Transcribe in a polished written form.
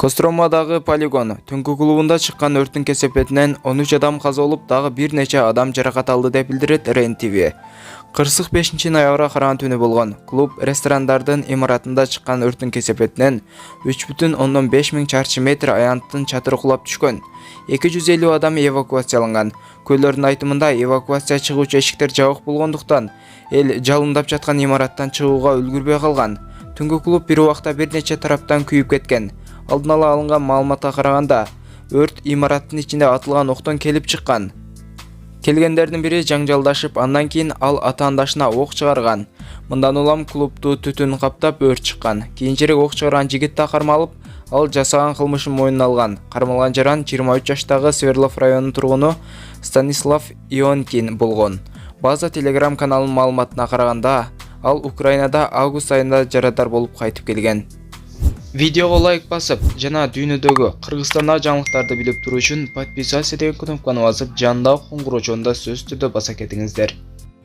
Костромадагы полигон түнкү клубунда чыккан өрттүн кесепетинен 13 адам каза болуп, дагы бир нече адам жаракат алды деп билдирет РЕН-ТВ. Кырсык 5-ноябрга караган түнү болгон. Клуб ресторандардын имаратында чыккан өрттүн кесепетинен 3,5 миң чарчы метр аянттын чатыры кулап түшкөн. 250 адам эвакуацияланган. Көйлөрдүн айтымында эвакуация чыгуучу эшиктер жабык болгондуктан эл жалындап жаткан имараттан чыгууга үлгүрбөй калган. Түнкү клуб бир убакта бир нече тараптан күйүп кеткен. Алдын ала алынган маалыматка караганда, өрт имараттын ичинде атылган октон келип чыккан. Келгендердин бири жаңжалдашып, андан кийин ал атаандашына ок чыгарган. Мындан улам клубду түтүн каптап өрт чыккан. Кийинчерээк ок чыгарган жигит да кармалып, ал жасаган кылмышын мойнуна алган. Кармалган жаран 23 жаштагы Свердлов районунун тургуну Станислав Ионкин болгон. База Telegram каналынын маалыматына караганда, ал Украинада август айында жарадар болуп кайтып келген. Видеого лайк басып, жана дүйнөдөгү Кыргызстандагы жаңылыктарды билип туруу үчүн подписаться деген кнопканы басып, жандагы коңгуроочону да сөзсүз түрдө баса кетиңиздер.